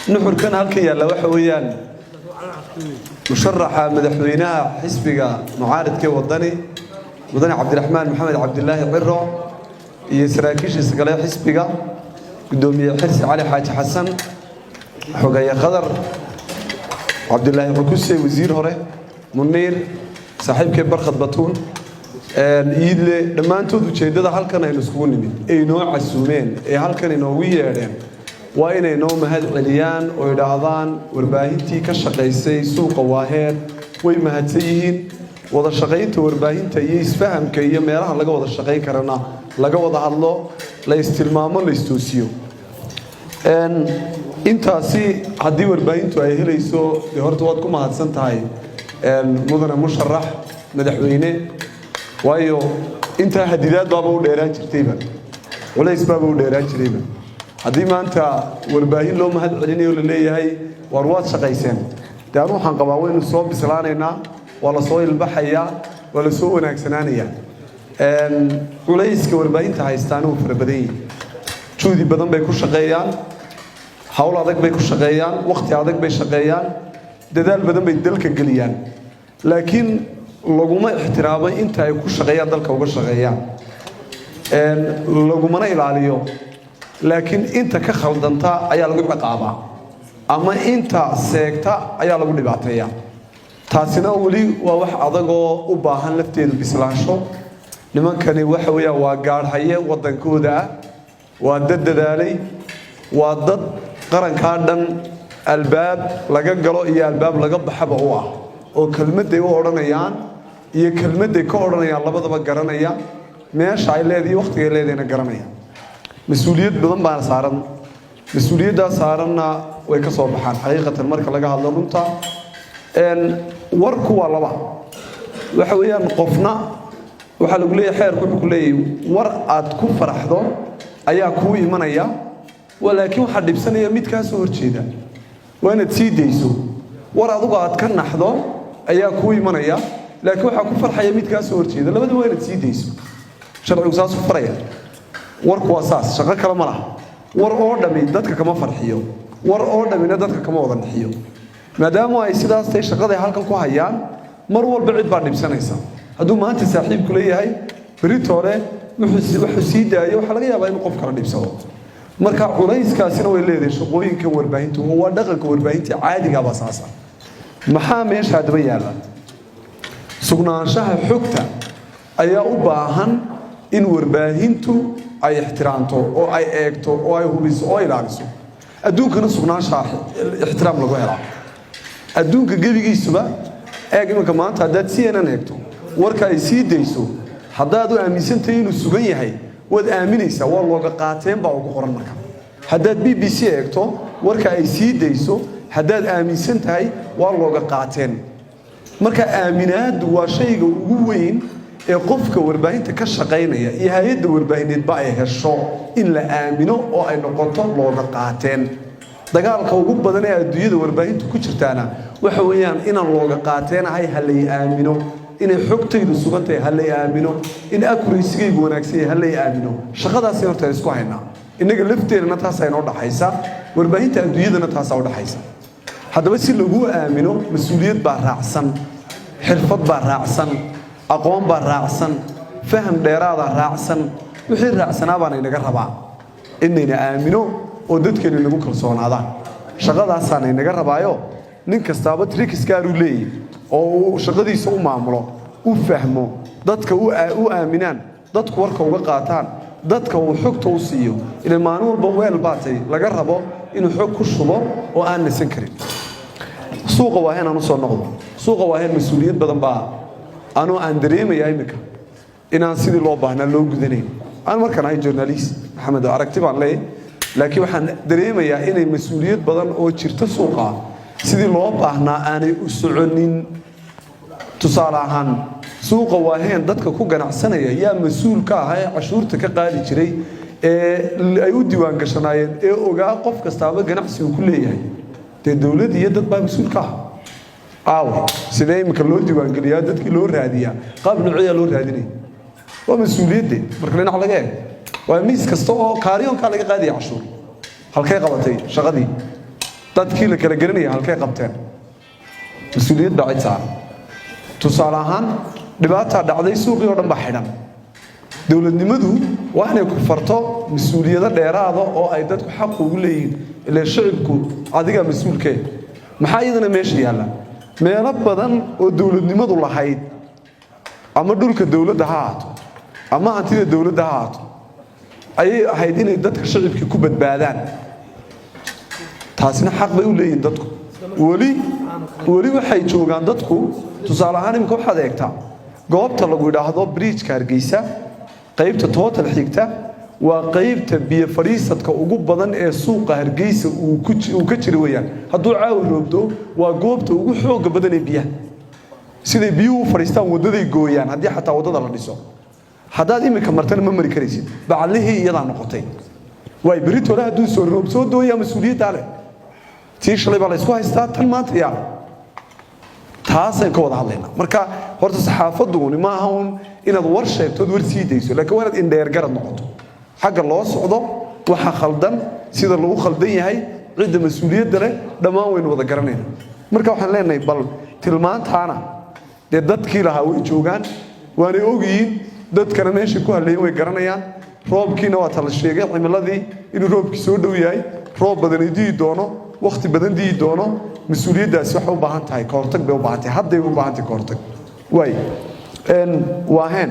نحر كان هالكي على وحويان مشرح مدحوينها حسبك معارض كي وطني عبد الرحمن محمد عبد الله عرو يسراكيش سقلاي حسبك قدومي حرس علي حاج حسن حقايا خضر عبد الله عكوسي وزير هوري منير صاحب كبر خطبتون يدلي لما أنتوا تجدوا هالكنا ينسكون من أي نوع عسومين أي هالكنا نوعية وإن نوع مهد عليان ويدعان ورباهنتي كشقيسي سوق واهر ويمهدسيهن وضع شقيت ورباهنتي يسفهم كي يميرها لقى وضع شقي كرنا لقى وضع الله لا يستلمامه لا يستوسيو أنت سي هدي ورباهنتو أيه ليسو يهرت وضعكم هادسنت هاي مدن مشرح مدحوينه وايو أنت هديدات بابو ديران جرتيبا ولا يسبابو ديران جرتيبا هدي ما أنت ورباهين لو مهد عليني ولا ليه هاي ورواد شقيسين تروح عن قباوين الصوب بسلانينا ولا صوي البحية ولا سوء ناكسنانية وليس كورباهين تهايستانو فربدي شو دي بدن بيكون شقيان حول هذاك بيكون شقيان وقت هذاك بيشقيان دال بدن بيدلك الجليان لكن لقوما احترامي أنت يكون شقيان دلك وبش شقيان لقوما نيل عليه لكن أنت كخلدنتا أيا لقوا عقابة أما أنت سيكتا أيا لقوا نباتيا تاسنا ولي ووح عضقو وباهن لفتين بسلاشو لمن كان وحويا وقار هيا وضن كودا ودد ذالي ودد قرن كاردن الباب لقى قالوا إيا الباب لقى بحبه هو وكلمة دي ورنيان هي كلمة دي كورنيان لبض بقرنيان ماش عيلة دي وقت عيلة دي نقرنيان مسؤولية بدن بان صارن مسؤولية دا صارنا ويكسر بحال حقيقة المركز لقى هذا رنتا إن وركوا لبا وحويا قفنا وحلو لي حير كل لي ورقات كفر حضو أيا كوي منايا ولكن حد بسنة يميت كاسور كذا وين تسيد يسوع ورقات كنا حضو أيا كوي منايا لكن حكفر حيميت كاسور كذا لما دو وين تسيد يسوع شرع وساس فريا وركوا أساس شغل كلام الله ورقة دتك كم فرحيو ورقة دتك كم وضن حيو ما دام أي سيداس تيش قضي حالكم كوهيان مرور بعد بعد بسنة يسا هدو ما أنت ساحب كلية هاي بريتورة وحسيدة أيوة حلقة يا باي مقف كرني بسوا مركع عريس كاسين ويلي ذي شقوين كورباهنتو هو دقل كورباهنتي عادي قاب أساسا محاميش هاد بيالا سقنا شاه حكتا أي أباهن إن ورباهنتو أي احترامتو أو أي إكتو أو أي هوبيس أو أي لارسو أدوك نسقنا شاه احترام لغويرا أدونك جيبي سبا أجمع كمان تعداد سينا نكتو وركا يسيد يسوع حدادو أميسن تينو سجية هاي ود أمينيسا والله قاتين بعوق قرن مكان حداد BBC أكتو وركا يسيد يسوع حداد أميسن تاي والله قاتين مركا أمينات وشيء وين يقفك وربعين تكشقين هي يد وربعين يتبعي هالشو إلا آمنوا أو أي نقطة الله قاتين dagaalka ugu badan ee adduunyada warbaahintu ku jirtaana waxa weeyaan in looga qaateen ay halay aamino in xogtaydu sugantay halay aamino in accuracy-gu wanaagsan yahay halay aamino shaqadaas ay horta isku haynaa inaga lafteena taas ay noo dhaxaysa warbaahinta adduunyadana taas ay u dhaxaysa haddaba si lagu aamino mas'uuliyad baa raacsan xirfad baa raacsan aqoon baa raacsan faham dheeraad ah raacsan wixii raacsanaa baan inaga rabaa inayna aamino oo dadkeena lagu kalsoonaadaan shaqadaasana inaga rabaayo nin kastaaba tricks gaar u leeyahay oo shaqadiisa u maamulo u fahmo dadka u aaminaan dadku warka uga qaataan dadka uu xogta u siiyo ilaa maalin walba weel baatay laga rabo inuu xog ku shubo oo aan nasan karin suuqa waa inaan soo noqdo suuqa waa in mas'uuliyad badan baa aan dareemayaa imika inaan sidii loo baahnaa loo gudanay aan markaan ay journalist maxamed aragti baan leeyahay laakiin waxaan dareemayaa inay mas'uuliyad badan oo jirta suuqa sidii loo baahnaa aanay u soconin tusaale ahaan suuqa waaheen dadka ku ganacsanaya yaa mas'uul ka ah ee cashuurta ka qaadi jiray ee ay u diiwaan gashanaayeen ee ogaa qof kastaaba ganacsigu ku leeyahay dawladda iyo dad baa mas'uul ka ah sidee imka loo diiwaan geliyaa dadkii loo raadiyaa qaab noocyada loo raadinay waa mas'uuliyadda marka dhinac laga eego وميس كستو كاريون كان لقى قادي عشور halkay qabatay shaqadii dadkii la kala garanayay halkay qabteen mas'uuliyad baa cid saaran tusaale ahaan dhibaataa dhacday suuqii oo dhan baa xidhan dowladnimadu waa inay ku farto mas'uuliyado dheeraada oo ay dadku xaq ugu leeyihiin ilaa shacabku adiga mas'uulkee maxaa iyadana meesha yaalla meelo badan oo dowladnimadu lahayd ama dhulka dowladda ha ahaato ama hantida dowladda ha ahaato ayay ahayd inay dadka shacabkii ku badbaadaan taasina xaq bay u leeyihiin dadku weli waxay joogaan dadku tusaale ahaan imika waxaad eegtaa goobta lagu yidhaahdo bridgeka Hargeysa qaybta total xigta waa qaybta biyo fadhiisadka ugu badan ee suuqa Hargeysa uu ka jiro weeyaan hadduu caawa roobdo waa goobta ugu xoog badan ee biyaha siday biyuhu u fadhiistaan wadaday gooyaan haddii xataa wadada la dhiso haddaad imika martana ma mari karaysid bacallihii iyadaa noqotay waay beritoole hadduu soo roob soo dooyaa mas-uuliyaddaa leh tii shalay baa la isku haystaa tan maanta yaa taasaan ka wada hadlaynaa marka horta saxaafadduuni ma aha un inaad war sheegtood war sii dayso laakiin waa inaad indheergarad noqoto xagga loo socdo waxa khaldan sida lagu khaldan yahay cidda mas-uuliyadda leh dhammaan waynu wada garanayna marka waxaan leenahay bal tilmaantaana dee dadkii lahaa way joogaan waanay ogyihiin dadkana meeshay ku hadlayeen way garanayaan roobkiina waa tala sheegay cimiladii inuu roobkii soo dhow yahay roob badan dii doono waqti badan dii doono mas'uuliyaddaasi waxay u baahan tahay ka hortag bay u baahan tahay hadday u baahan tahay ka hortag waay waaheen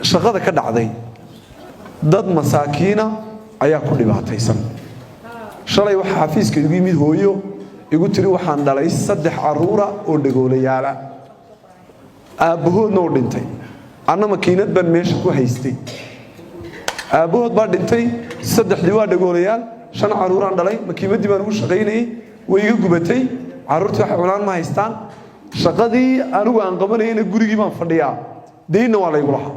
shaqada ka dhacday dad masaakiina ayaa ku dhibaataysan shalay waxa xafiiska igu yimid hooyo igu tiri waxaan dhalay 3 caruura oo dhagoolayaala aabahoodna u dhintay anna makiinad baan meesha ku haystay aabahood baa dhintay 3 waa dhagoolayaal 5 caruuraan dhalay makiimadii baan ugu shaqaynayay way iga gubatay caruurtii wax cunaan ma haystaan shaqadii anigu aan qabanayna gurigii baan fadhiyaa deeyna waa la igu lahaa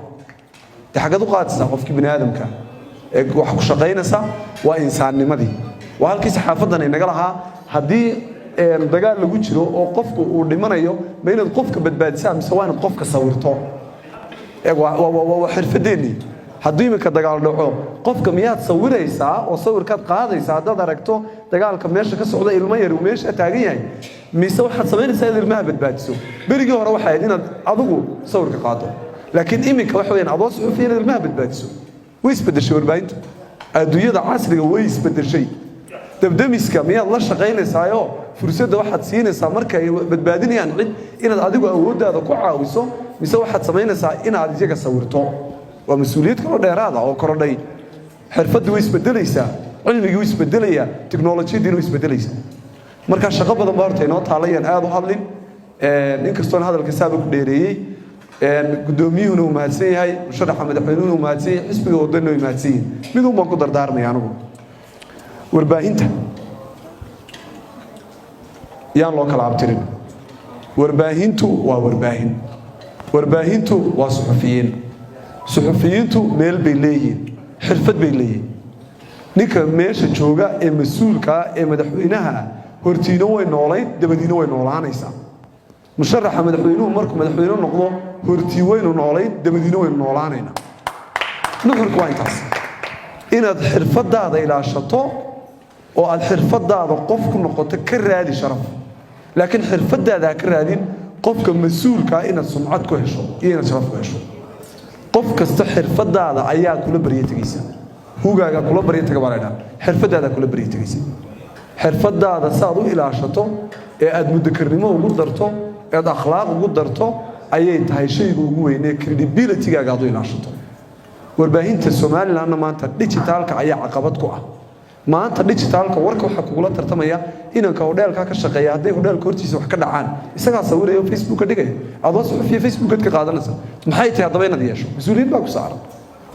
xagad u qaadaysaa qofkii bini aadamka ee wax ku shaqaynaysa waa insaannimadii waa halkii saxaafadan ay naga lahaa haddii dagaal lagu jiro oo qofku uu dhimanayo ma inaad qofka badbaadisaa mise waa inaad qofka sawirto waa xirfadeennii haddii iminka dagaal dhaco qofka miyaad sawiraysaa oo sawirkaad qaadaysaa haddaad aragto dagaalka meesha ka socda ilmo yar uu meesha taagan yahay mise waxaad samaynaysaa inaad ilmaha badbaadiso berigii hore waxay ahayd inaad adigu sawirka qaado laakiin iminka waxa weeyaan adoo suxufiya inaad ilmaha badbaadiso way isbedeshay warbaahintu adduunyada casriga way isbedeshay dabdamiska miyaad la shaqaynaysaayo fursadda waxaad siinaysaa marka ay badbaadinayaan cid inaad adigu awooddaada ku caawiso mise waxaad samaynaysaa inaad iyaga sawirto waa mas-uuliyad kaloo dheeraada oo korodhay xirfaddu way isbedelaysaa cilmigii way isbedelayaa tiknolojiyadiina way isbedelaysaa marka shaqo badan baa horta inoo taalayaan aad u hadlin inkastoon hadalka saaba ku dheereeyey gudoomiyuhuna uu mahadsan yahay musharaxa madaxweynuhuna uu mahadsan yahay xisbiga waddanina way mahadsan yihiin mid uun baan ku dardaarmaya anigu warbaahinta yaan loo kala abtirin warbaahintu waa warbaahintu waa suxufiyiintu meel bay leeyihiin xirfad bay leeyihiin ninka meesha jooga ee mas-uulka ee madaxweynaha hortiina way noolayd dabadiina way noolaanaysaa musharaxa madaxweynuhu markuu madaxweyne noqdo hortii waynu noolayd dabadiina waynu noolaanaynaa nuxurku waa intaas inaad xirfadaada ilaashato oo aad xirfadaada qof ku noqoto ka raadi sharaf laakiin xirfadaada ka raadin qofka mas-uulka inaad sumcad ku hesho iyo inaad sharaf ku hesho qof kasta xirfadaada ayaa kula bariya tagaysa hugaaga kula bariya taga baa xirfadaada kula bariya tagaysa xirfadaada saad u ilaashato ee aad mudakarnimo ugu darto ee aad akhlaaq ugu darto ayay tahay shayga ugu weyn ee credibility-gaaga aad u ilaashato warbaahinta Soomaaliland maanta digitalka ayaa caqabad ku ah maanta digitalka warka waxa kugula tartamaya inanka hodheelka ka shaqeeya haday hodheelka hortiisa wax ka dhacaan isaga sawirayo Facebook ka dhigay adoo suxufiye Facebook ka qaadanaysa maxay tahay hadaba inaad yeesho mas'uuliyad baa ku saaran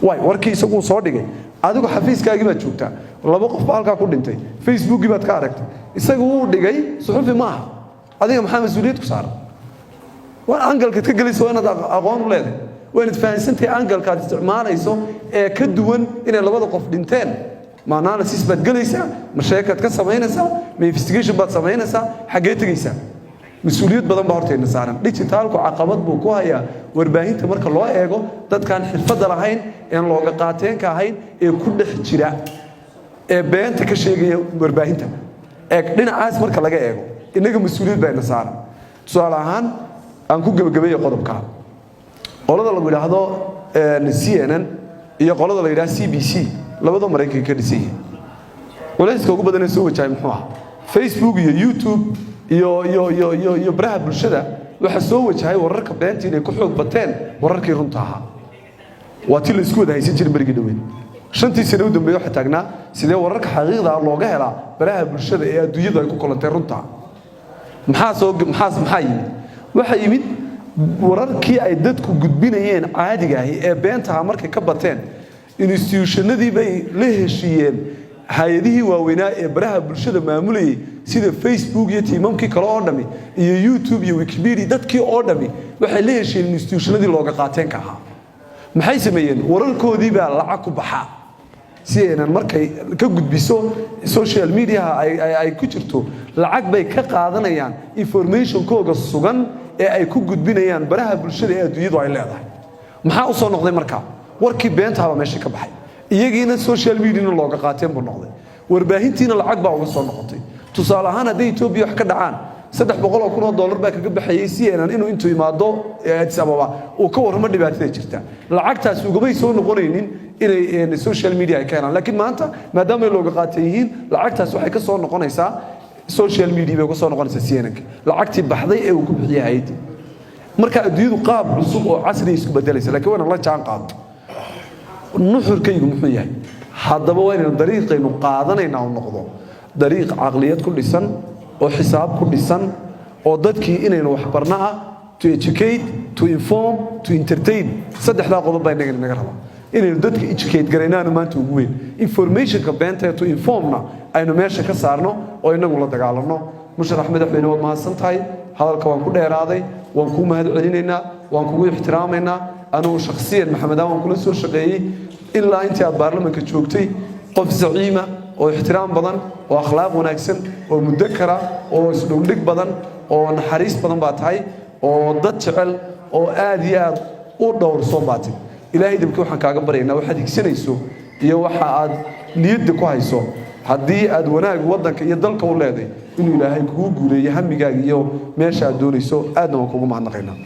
way warkii isagu soo dhigay adigu xafiiskaagii baad joogtaa laba qof baa halka ku dhintay Facebook baad ka aragtay isagu uu dhigay suxufi ma aha adiga maxaa mas'uuliyad ku saaran waa angalka ka galayso inaad aqoon u leedahay waa inaad fahansantahay angalka aad isticmaalayso ee ka duwan inay labada qof dhinteen ma analysis baad galaysaa ma sheekad ka samaynaysaa ma investigation baad samaynaysaa xagee tagaysaa mas'uuliyad badan baa horteena saaran digitalku caqabad buu ku hayaa warbaahinta marka loo eego dadkan xirfad lahayn ee looga qaateen ka ahayn ee ku dhex jira beenta ka sheegaya warbaahinta dhinacaas marka laga eego inaga mas'uuliyad bayna saaran tusaale ahaan aan ku gabagabeeyo qodobka qolada lagu yiraahdo CNN iyo qolada la yiraahdo CBC labada Mareykanka ka dhisay walayska ugu badan ee soo wajahay muxuu ah Facebook iyo YouTube iyo baraha bulshada waxa soo wajahay wararka beenta inay ku xoog bateen wararkii runta ahaa waa tii la isku wada haysan jiray barigi dhaweyn shantii sano u dambeeyay waxa taagnaa sidee wararka xaqiiqda looga helaa baraha bulshada ee adduunyada ay ku kulantay runta maxaa yimid waxa yimid wararkii ay dadku gudbinayeen caadiga ah ee beenta markay ka bateen institutionadii bay la heshiiyeen hay'adihii waaweynaa ee baraha bulshada maamulayay sida Facebook iyo tiimamkii kale oo dhami iyo YouTube iyo Wikipedia dadkii oo dhami waxay la heshiiyeen institutionadii looga qaateen ka ahaa maxay sameeyeen wararkoodii baa lacag ku baxa si ay markay ka gudbiso social media ay ku jirto lacag bay ka qaadanayaan information kooga sugan ee ay ku gudbinayaan baraha bulshada ee adduunyadu ay leedahay maxaa u soo noqday marka warkii beenta ah meesha ka baxay iyagiina social media looga qaateen buu noqday warbaahintiina lacag baa uga soo noqotay tusaale ahaan haddii Ethiopia wax ka dhacaan $300,000 baa kaga baxayay CNN inuu intuu imaado Addis Ababa oo ka warramo dhibaatada jirta lacagtaas ugabay soo noqonaynin inay social media ay keenaan laakiin maanta maadaama ay looga qaatay yihiin lacagtaas waxay ka soo noqonaysaa social media bay ka soo noqonaysaa CNN lacagtii baxday ee uu ku bixiyay hay'adii marka adduunyadu qaab cusub oo casri isku bedelaysa laakiin wana la jaan qaado nuxurkaygu muxuu yahay haddaba waa inaan dariiqaynu qaadanayna oo noqdo dariiq caqliyad ku dhisan oo xisaab ku dhisan oo dadkii inaynu wax barna ah to educate to inform to entertain saddexdaa qodob baa inaga rabaa inaynu dadka educate garaynaano maanta ugu weyn informationka beenta to informna aynu meesha ka saarno oo inagu la dagaalanno musharax madaxweyne waad mahadsan tahay hadalka waan ku dheeraaday waan kuu mahad celinaynaa waan kugu ixtiraamaynaa anuu shakhsiyan maxamedaan waan kula soo shaqeeyey ilaa intii aad baarlamaanka joogtay qof zaciima oo ixtiraam badan oo akhlaaq wanaagsan oo mudakara oo isdhowdhig badan oo naxariis badan baa tahay oo dad jecel oo aad iyo aad u dhowrsoon baa tahay ilaahay dabkii waxaan kaaga baryaynaa waxaad higsanayso iyo waxa aad niyadda ku hayso haddii aad wanaag waddanka iyo dalka u leeday inuu ilaahay kugu guuleeyo hamigaaga iyo meesha aad doonayso aadna waan kugu mahadnaqaynaa